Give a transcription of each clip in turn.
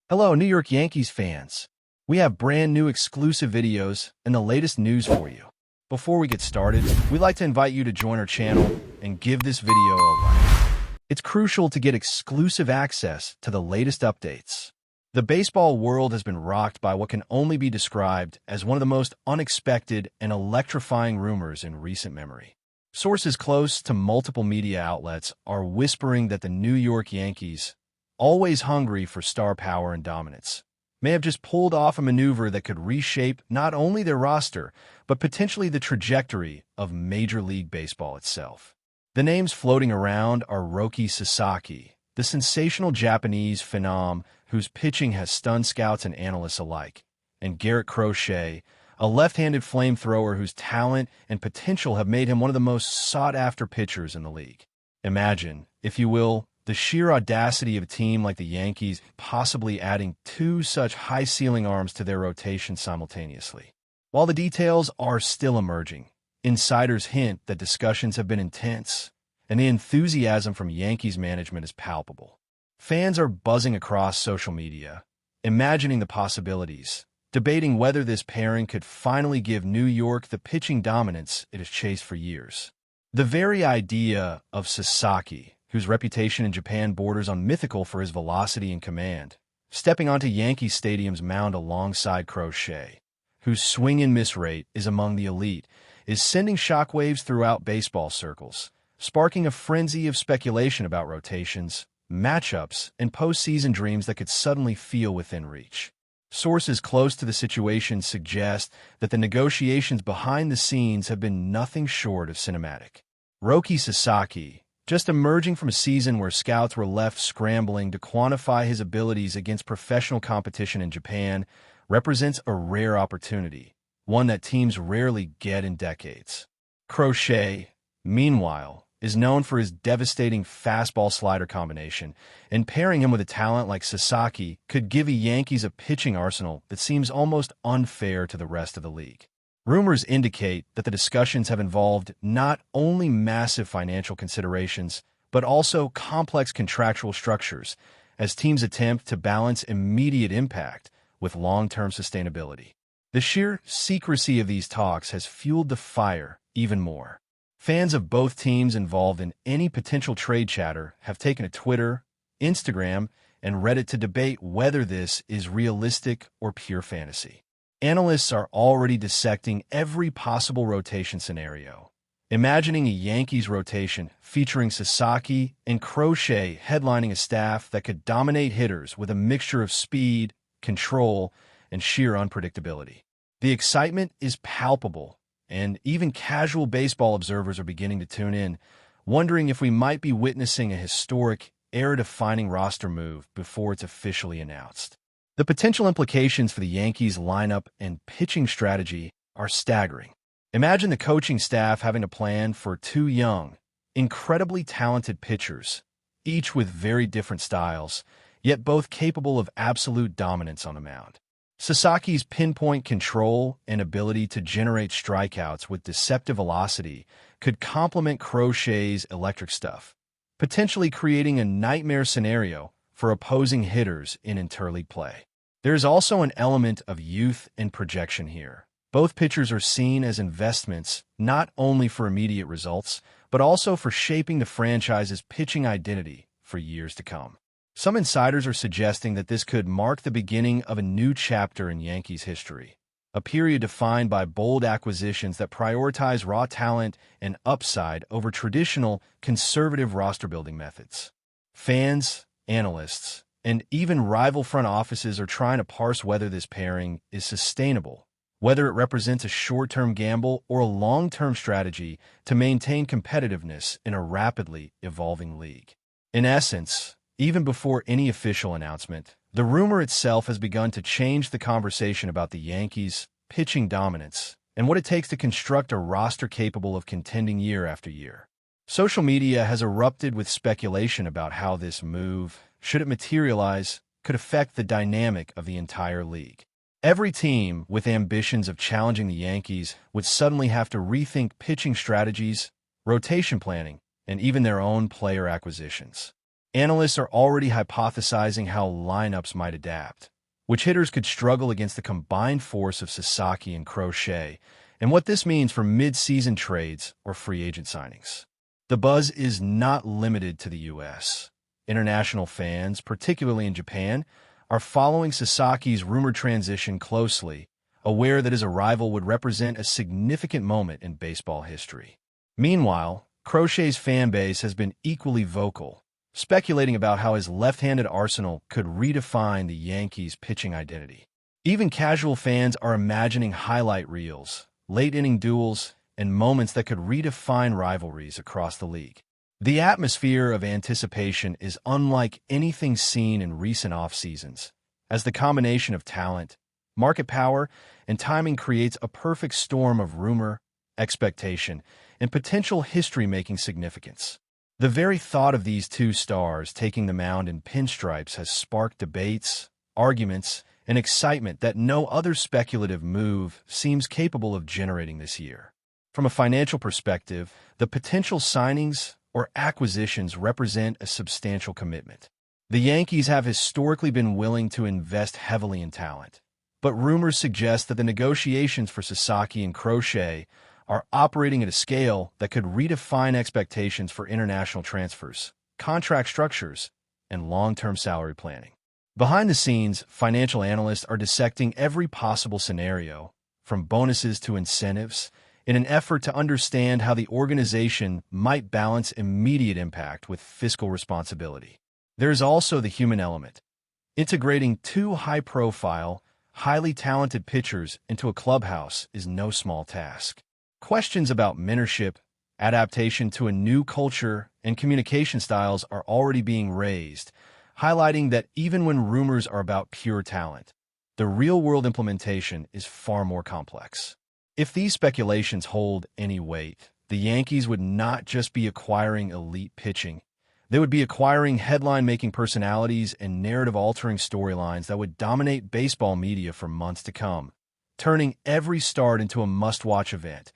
Hello, New York Yankees fans. We have brand new exclusive videos and the latest news for you. Before we get started, we'd like to invite you to join our channel and give this video a like. It's crucial to get exclusive access to the latest updates. The baseball world has been rocked by what can only be described as one of the most unexpected and electrifying rumors in recent memory. Sources close to multiple media outlets are whispering that the New York Yankees, always hungry for star power and dominance, may have just pulled off a maneuver that could reshape not only their roster, but potentially the trajectory of Major League Baseball itself. The names floating around are Roki Sasaki, the sensational Japanese phenom whose pitching has stunned scouts and analysts alike, and Garrett Crochet, a left-handed flamethrower whose talent and potential have made him one of the most sought-after pitchers in the league. Imagine, if you will, the sheer audacity of a team like the Yankees possibly adding two such high-ceiling arms to their rotation simultaneously. While the details are still emerging, insiders hint that discussions have been intense, and the enthusiasm from Yankees management is palpable. Fans are buzzing across social media, imagining the possibilities, debating whether this pairing could finally give New York the pitching dominance it has chased for years. The very idea of Sasaki, whose reputation in Japan borders on mythical for his velocity and command, stepping onto Yankee Stadium's mound alongside Crochet, whose swing-and-miss rate is among the elite, is sending shockwaves throughout baseball circles, sparking a frenzy of speculation about rotations, matchups, and postseason dreams that could suddenly feel within reach. Sources close to the situation suggest that the negotiations behind the scenes have been nothing short of cinematic. Roki Sasaki, just emerging from a season where scouts were left scrambling to quantify his abilities against professional competition in Japan, represents a rare opportunity, one that teams rarely get in decades. Crochet, meanwhile, is known for his devastating fastball-slider combination, and pairing him with a talent like Sasaki could give the Yankees a pitching arsenal that seems almost unfair to the rest of the league. Rumors indicate that the discussions have involved not only massive financial considerations, but also complex contractual structures, as teams attempt to balance immediate impact with long-term sustainability. The sheer secrecy of these talks has fueled the fire even more. Fans of both teams involved in any potential trade chatter have taken to Twitter, Instagram, and Reddit to debate whether this is realistic or pure fantasy. Analysts are already dissecting every possible rotation scenario, imagining a Yankees rotation featuring Sasaki and Crochet headlining a staff that could dominate hitters with a mixture of speed, control, and sheer unpredictability. The excitement is palpable, and even casual baseball observers are beginning to tune in, wondering if we might be witnessing a historic, era-defining roster move before it's officially announced. The potential implications for the Yankees' lineup and pitching strategy are staggering. Imagine the coaching staff having a plan for two young, incredibly talented pitchers, each with very different styles, yet both capable of absolute dominance on the mound. Sasaki's pinpoint control and ability to generate strikeouts with deceptive velocity could complement Crochet's electric stuff, potentially creating a nightmare scenario for opposing hitters in interleague play. There's also an element of youth and projection here. Both pitchers are seen as investments not only for immediate results, but also for shaping the franchise's pitching identity for years to come. Some insiders are suggesting that this could mark the beginning of a new chapter in Yankees history, a period defined by bold acquisitions that prioritize raw talent and upside over traditional, conservative roster-building methods. Fans, analysts, and even rival front offices are trying to parse whether this pairing is sustainable, whether it represents a short-term gamble or a long-term strategy to maintain competitiveness in a rapidly evolving league. In essence, even before any official announcement, the rumor itself has begun to change the conversation about the Yankees' pitching dominance and what it takes to construct a roster capable of contending year after year. Social media has erupted with speculation about how this move, should it materialize, could affect the dynamic of the entire league. Every team with ambitions of challenging the Yankees would suddenly have to rethink pitching strategies, rotation planning, and even their own player acquisitions. Analysts are already hypothesizing how lineups might adapt, which hitters could struggle against the combined force of Sasaki and Crochet, and what this means for mid-season trades or free agent signings. The buzz is not limited to the U.S. International fans, particularly in Japan, are following Sasaki's rumored transition closely, aware that his arrival would represent a significant moment in baseball history. Meanwhile, Crochet's fan base has been equally vocal, speculating about how his left-handed arsenal could redefine the Yankees' pitching identity. Even casual fans are imagining highlight reels, late-inning duels, and moments that could redefine rivalries across the league. The atmosphere of anticipation is unlike anything seen in recent off-seasons, as the combination of talent, market power, and timing creates a perfect storm of rumor, expectation, and potential history-making significance. The very thought of these two stars taking the mound in pinstripes has sparked debates, arguments, and excitement that no other speculative move seems capable of generating this year. From a financial perspective, the potential signings or acquisitions represent a substantial commitment. The Yankees have historically been willing to invest heavily in talent, but rumors suggest that the negotiations for Sasaki and Crochet are operating at a scale that could redefine expectations for international transfers, contract structures, and long-term salary planning. Behind the scenes, financial analysts are dissecting every possible scenario, from bonuses to incentives, in an effort to understand how the organization might balance immediate impact with fiscal responsibility. There is also the human element. Integrating two high-profile, highly talented pitchers into a clubhouse is no small task. Questions about mentorship, adaptation to a new culture, and communication styles are already being raised, highlighting that even when rumors are about pure talent, the real-world implementation is far more complex. If these speculations hold any weight, the Yankees would not just be acquiring elite pitching, they would be acquiring headline-making personalities and narrative-altering storylines that would dominate baseball media for months to come, turning every start into a must-watch event,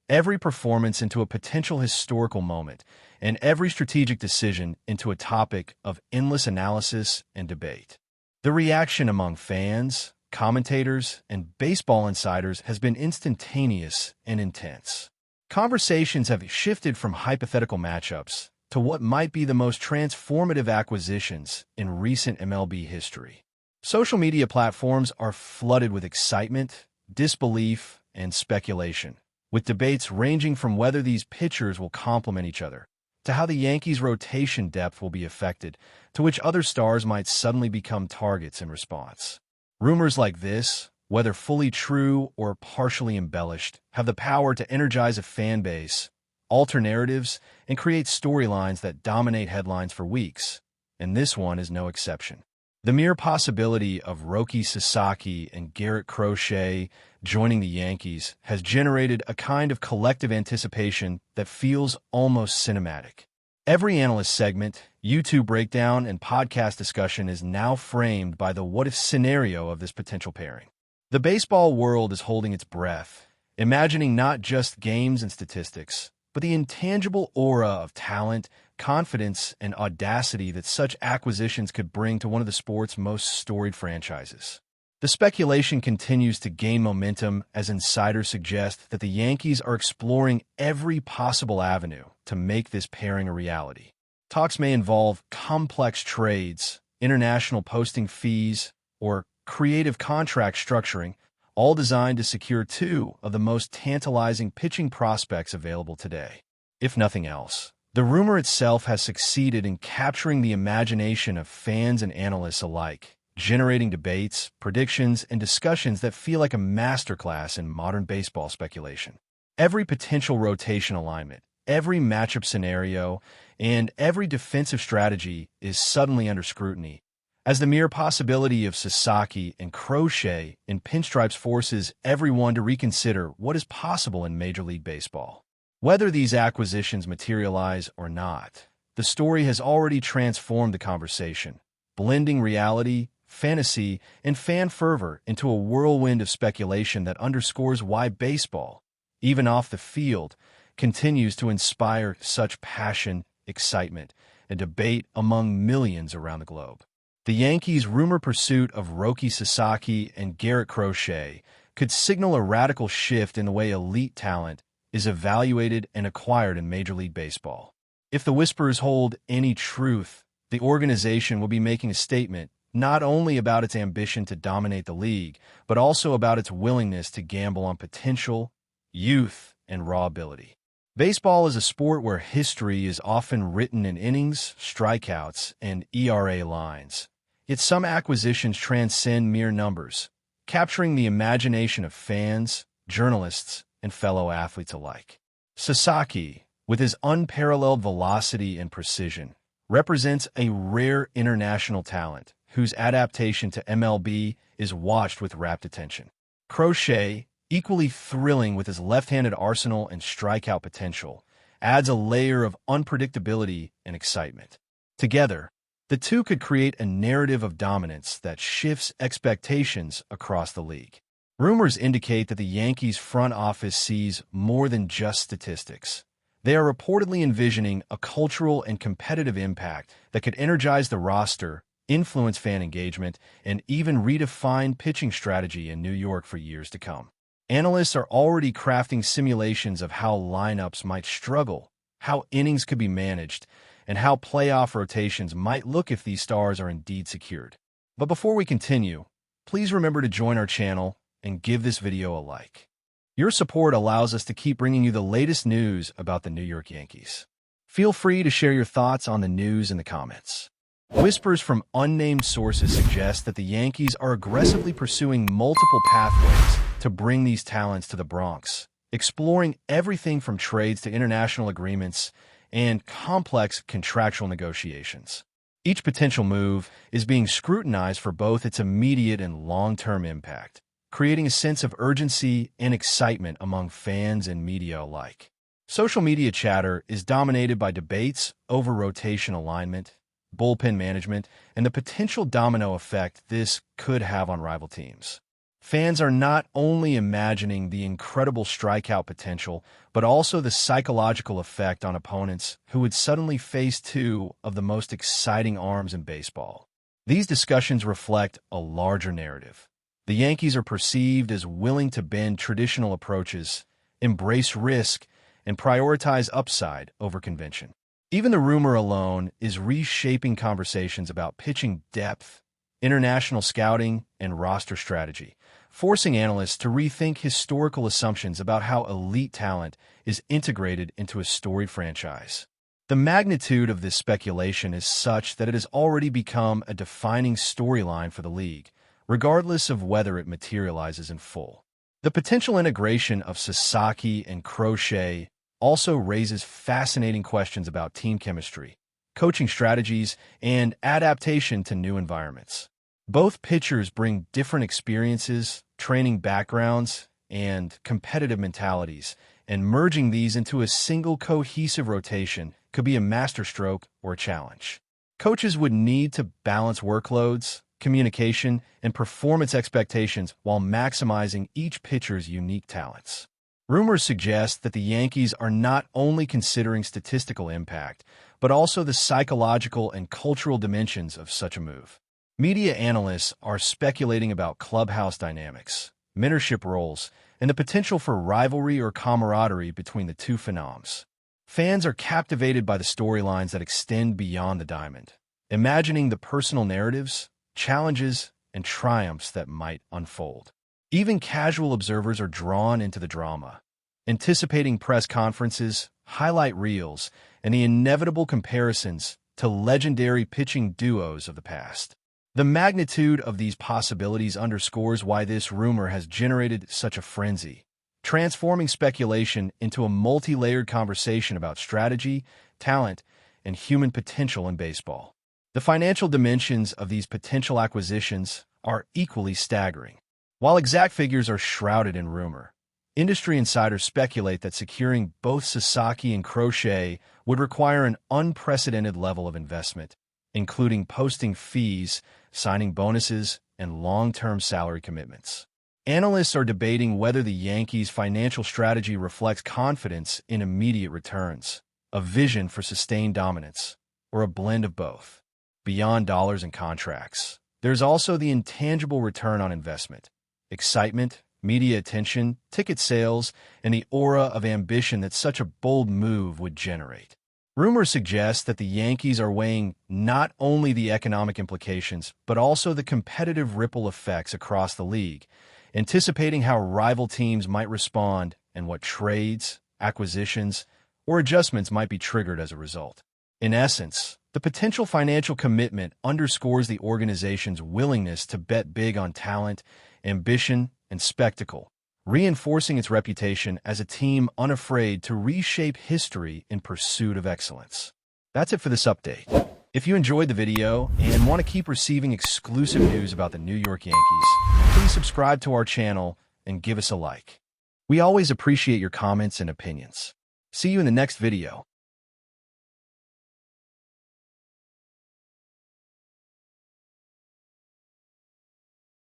every performance into a potential historical moment, and every strategic decision into a topic of endless analysis and debate. The reaction among fans, commentators, and baseball insiders has been instantaneous and intense. Conversations have shifted from hypothetical matchups to what might be the most transformative acquisitions in recent MLB history. Social media platforms are flooded with excitement, disbelief, and speculation, with debates ranging from whether these pitchers will complement each other, to how the Yankees' rotation depth will be affected, to which other stars might suddenly become targets in response. Rumors like this, whether fully true or partially embellished, have the power to energize a fan base, alter narratives, and create storylines that dominate headlines for weeks, and this one is no exception. The mere possibility of Roki Sasaki and Garrett Crochet joining the Yankees has generated a kind of collective anticipation that feels almost cinematic. Every analyst segment, YouTube breakdown, and podcast discussion is now framed by the what-if scenario of this potential pairing. The baseball world is holding its breath, imagining not just games and statistics, but the intangible aura of talent, confidence, and audacity that such acquisitions could bring to one of the sport's most storied franchises. The speculation continues to gain momentum as insiders suggest that the Yankees are exploring every possible avenue to make this pairing a reality. Talks may involve complex trades, international posting fees, or creative contract structuring, all designed to secure two of the most tantalizing pitching prospects available today. If nothing else, the rumor itself has succeeded in capturing the imagination of fans and analysts alike, generating debates, predictions, and discussions that feel like a masterclass in modern baseball speculation. Every potential rotation alignment, every matchup scenario, and every defensive strategy is suddenly under scrutiny, as the mere possibility of Sasaki and Crochet in pinstripes forces everyone to reconsider what is possible in Major League Baseball. Whether these acquisitions materialize or not, the story has already transformed the conversation, blending reality, fantasy, and fan fervor into a whirlwind of speculation that underscores why baseball, even off the field, continues to inspire such passion, excitement, and debate among millions around the globe. The Yankees' rumored pursuit of Roki Sasaki and Garrett Crochet could signal a radical shift in the way elite talent is evaluated and acquired in Major League Baseball. If the whispers hold any truth, the organization will be making a statement not only about its ambition to dominate the league, but also about its willingness to gamble on potential, youth, and raw ability. Baseball is a sport where history is often written in innings, strikeouts, and ERA lines. Yet some acquisitions transcend mere numbers, capturing the imagination of fans, journalists, and fellow athletes alike. Sasaki, with his unparalleled velocity and precision, represents a rare international talent whose adaptation to MLB is watched with rapt attention. Crochet, equally thrilling with his left-handed arsenal and strikeout potential, adds a layer of unpredictability and excitement. Together, the two could create a narrative of dominance that shifts expectations across the league. Rumors indicate that the Yankees' front office sees more than just statistics. They are reportedly envisioning a cultural and competitive impact that could energize the roster, influence fan engagement, and even redefine pitching strategy in New York for years to come. Analysts are already crafting simulations of how lineups might struggle, how innings could be managed, and how playoff rotations might look if these stars are indeed secured. But before we continue, please remember to join our channel and give this video a like. Your support allows us to keep bringing you the latest news about the New York Yankees. Feel free to share your thoughts on the news in the comments. Whispers from unnamed sources suggest that the Yankees are aggressively pursuing multiple pathways to bring these talents to the Bronx, exploring everything from trades to international agreements and complex contractual negotiations. Each potential move is being scrutinized for both its immediate and long-term impact, creating a sense of urgency and excitement among fans and media alike. Social media chatter is dominated by debates over rotation alignment, bullpen management, and the potential domino effect this could have on rival teams. Fans are not only imagining the incredible strikeout potential, but also the psychological effect on opponents who would suddenly face two of the most exciting arms in baseball. These discussions reflect a larger narrative. The Yankees are perceived as willing to bend traditional approaches, embrace risk, and prioritize upside over convention. Even the rumor alone is reshaping conversations about pitching depth, international scouting, and roster strategy, forcing analysts to rethink historical assumptions about how elite talent is integrated into a storied franchise. The magnitude of this speculation is such that it has already become a defining storyline for the league, regardless of whether it materializes in full. The potential integration of Sasaki and Crochet also raises fascinating questions about team chemistry, coaching strategies, and adaptation to new environments. Both pitchers bring different experiences, training backgrounds, and competitive mentalities, and merging these into a single cohesive rotation could be a masterstroke or a challenge. Coaches would need to balance workloads, communication, and performance expectations while maximizing each pitcher's unique talents. Rumors suggest that the Yankees are not only considering statistical impact, but also the psychological and cultural dimensions of such a move. Media analysts are speculating about clubhouse dynamics, mentorship roles, and the potential for rivalry or camaraderie between the two phenoms. Fans are captivated by the storylines that extend beyond the diamond, imagining the personal narratives, challenges, and triumphs that might unfold. Even casual observers are drawn into the drama, anticipating press conferences, highlight reels, and the inevitable comparisons to legendary pitching duos of the past. The magnitude of these possibilities underscores why this rumor has generated such a frenzy, transforming speculation into a multi-layered conversation about strategy, talent, and human potential in baseball. The financial dimensions of these potential acquisitions are equally staggering. While exact figures are shrouded in rumor, industry insiders speculate that securing both Sasaki and Crochet would require an unprecedented level of investment, including posting fees, signing bonuses, and long-term salary commitments. Analysts are debating whether the Yankees' financial strategy reflects confidence in immediate returns, a vision for sustained dominance, or a blend of both? Beyond dollars and contracts, there's also the intangible return on investment: excitement, media attention, ticket sales, and the aura of ambition that such a bold move would generate. Rumors suggest that the Yankees are weighing not only the economic implications, but also the competitive ripple effects across the league, anticipating how rival teams might respond and what trades, acquisitions, or adjustments might be triggered as a result. In essence, the potential financial commitment underscores the organization's willingness to bet big on talent, ambition, and spectacle, reinforcing its reputation as a team unafraid to reshape history in pursuit of excellence. That's it for this update. If you enjoyed the video and want to keep receiving exclusive news about the New York Yankees, please subscribe to our channel and give us a like. We always appreciate your comments and opinions. See you in the next video.